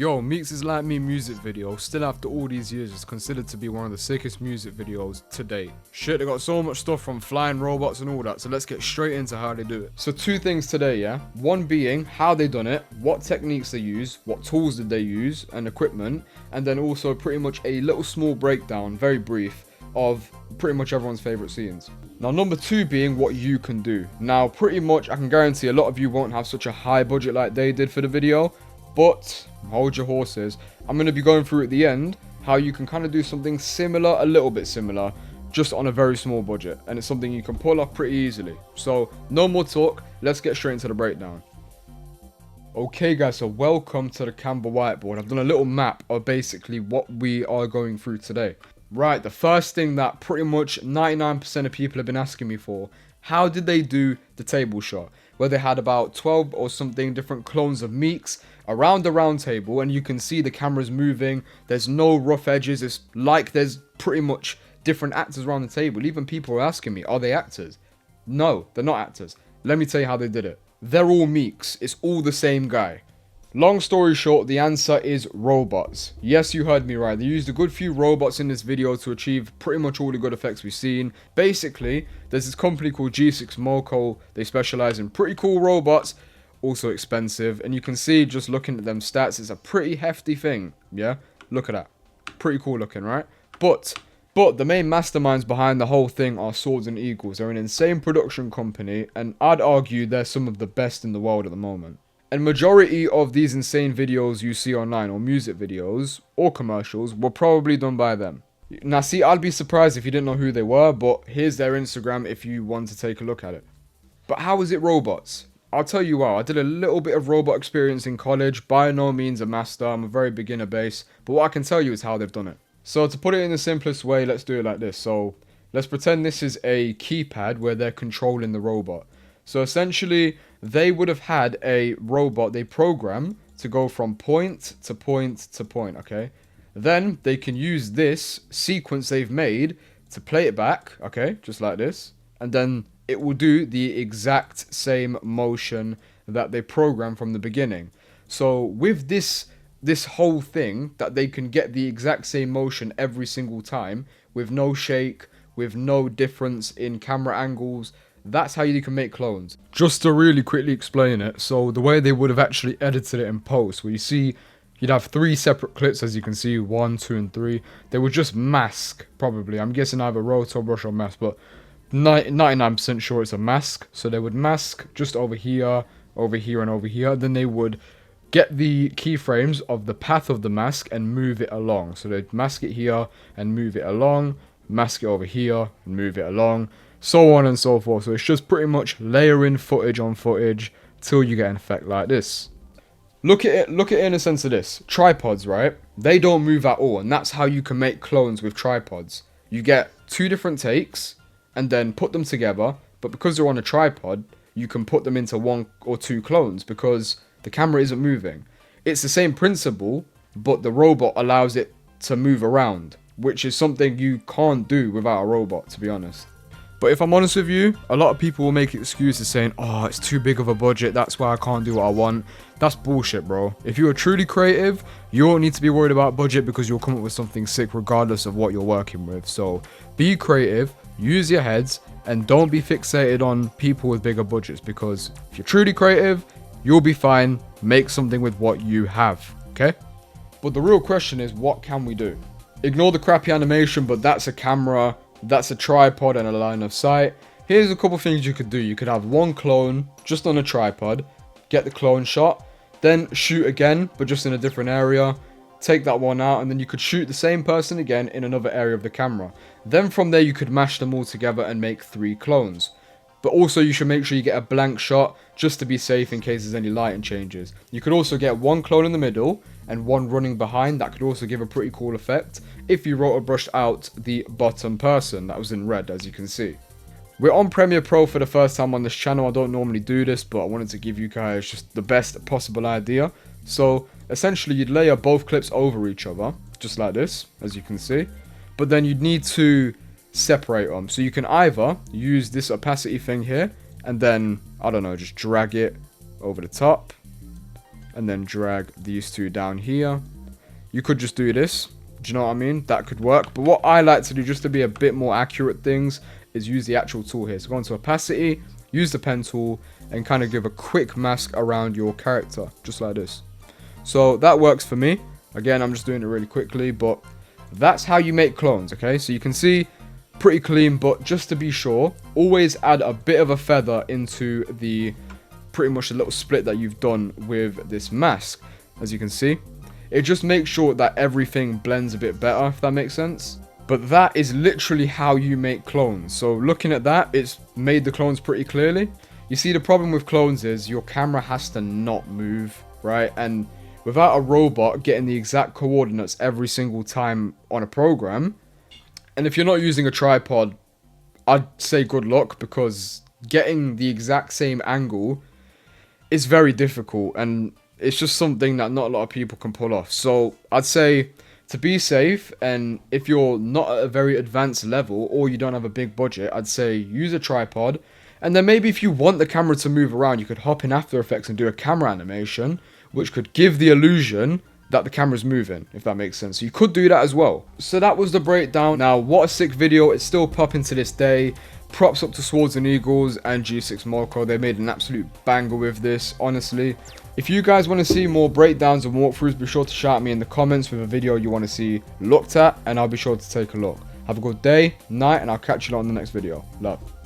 Yo, Meekz is Like Me music video, still after all these years, is considered to be one of the sickest music videos to date. Shit, they got so much stuff from flying robots and all that, so let's get straight into how they do it. So two things today, yeah? One being how they done it, what techniques they use, what tools did they use, and equipment, and then also pretty much a little small breakdown, very brief, of pretty much everyone's favorite scenes. Now, number two being what you can do. Now, pretty much, I can guarantee a lot of you won't have such a high budget like they did for the video, but hold your horses. I'm going to be going through at the end how you can kind of do something similar, a little bit similar, just on a very small budget. And it's something you can pull off pretty easily. So, no more talk. Let's get straight into the breakdown. Okay guys, so welcome to the Canva whiteboard. I've done a little map of basically what we are going through today. Right, the first thing that pretty much 99% of people have been asking me for, how did they do the table shot? Where they had about 12 or something different clones of Meekz around the round table, and you can see the cameras moving. There's no rough edges. It's like there's pretty much different actors around the table. Even people are asking me, are they actors? No, they're not actors. Let me tell you how they did it. They're all Meekz. It's all the same guy. Long story short, the answer is robots. Yes, you heard me right. They used a good few robots in this video to achieve pretty much all the good effects we've seen. Basically, there's this company called G6 Moco. They specialize in pretty cool robots, also expensive. And you can see, just looking at them stats, it's a pretty hefty thing. Yeah, look at that. Pretty cool looking, right? But the main masterminds behind the whole thing are Swords and Eagles. They're an insane production company, and I'd argue they're some of the best in the world at the moment. And majority of these insane videos you see online, or music videos, or commercials, were probably done by them. Now see, I'd be surprised if you didn't know who they were, but here's their Instagram if you want to take a look at it. But how is it robots? I'll tell you what, I did a little bit of robot experience in college, by no means a master, I'm a very beginner base, but what I can tell you is how they've done it. So to put it in the simplest way, let's do it like this. So let's pretend this is a keypad where they're controlling the robot. So essentially, they would have had a robot they program to go from point to point to point, okay? Then they can use this sequence they've made to play it back, okay? Just like this. And then it will do the exact same motion that they programmed from the beginning. So with this whole thing, that they can get the exact same motion every single time with no shake, with no difference in camera angles, that's how you can make clones. Just to really quickly explain it, so the way they would have actually edited it in post, where you see you'd have 3 separate clips, as you can see, 1, 2, and 3. They would just mask, probably. I'm guessing either roto, brush, or mask, but 99% sure it's a mask. So they would mask just over here, and over here. Then they would get the keyframes of the path of the mask and move it along. So they'd mask it here and move it along, mask it over here and move it along, so on and so forth. So it's just pretty much layering footage on footage till you get an effect like this. Look at it in a sense of this. Tripods, right? They don't move at all, and that's how you can make clones with tripods. You get 2 different takes and then put them together, but because they're on a tripod, you can put them into 1 or 2 clones because the camera isn't moving. It's the same principle, but the robot allows it to move around, which is something you can't do without a robot, to be honest. But if I'm honest with you, a lot of people will make excuses saying, oh, it's too big of a budget, that's why I can't do what I want. That's bullshit, bro. If you are truly creative, you don't need to be worried about budget because you'll come up with something sick regardless of what you're working with. So be creative, use your heads, and don't be fixated on people with bigger budgets, because if you're truly creative, you'll be fine. Make something with what you have, okay? But the real question is, what can we do? Ignore the crappy animation, but that's a camera, that's a tripod and a line of sight. Here's a couple things you could do. You could have 1 clone just on a tripod, get the clone shot, then shoot again, but just in a different area. Take that one out, and then you could shoot the same person again in another area of the camera. Then from there, you could mash them all together and make 3 clones. But also, you should make sure you get a blank shot just to be safe in case there's any lighting changes. You could also get 1 clone in the middle and 1 running behind. That could also give a pretty cool effect if you rotor brushed out the bottom person that was in red, as you can see. We're on Premiere Pro for the first time on this channel. I don't normally do this, but I wanted to give you guys just the best possible idea. So essentially, you'd layer both clips over each other, just like this, as you can see. But then you'd need to separate them. So you can either use this opacity thing here, and then, I don't know, just drag it over the top. and then drag these two down here. You could just do this. Do you know what I mean? That could work. But what I like to do, just to be a bit more accurate at things, is use the actual tool here. So go into opacity, use the pen tool, and kind of give a quick mask around your character, just like this. So that works for me. Again, I'm just doing it really quickly, but that's how you make clones, okay? So you can see, pretty clean, but just to be sure, always add a bit of a feather into the pretty much a little split that you've done with this mask. As you can see, it just makes sure that everything blends a bit better, if that makes sense. But that is literally how you make clones. So looking at that, it's made the clones pretty clearly. You see, the problem with clones is your camera has to not move, right? And without a robot getting the exact coordinates every single time on a program, and if you're not using a tripod, I'd say good luck, because getting the exact same angle is very difficult, and it's just something that not a lot of people can pull off. So I'd say, to be safe, and if you're not at a very advanced level or you don't have a big budget, I'd say use a tripod. And then maybe if you want the camera to move around, you could hop in After Effects and do a camera animation, which could give the illusion that the camera's moving, if that makes sense. So you could do that as well. So that was the breakdown. Now, what a sick video. It's still popping to this day. Props up to Swords and Eagles and G6 Moco. They made an absolute banger with this, honestly. If you guys want to see more breakdowns and walkthroughs, be sure to shout me in the comments with a video you want to see looked at, and I'll be sure to take a look. Have a good day, night, and I'll catch you on the next video. Love.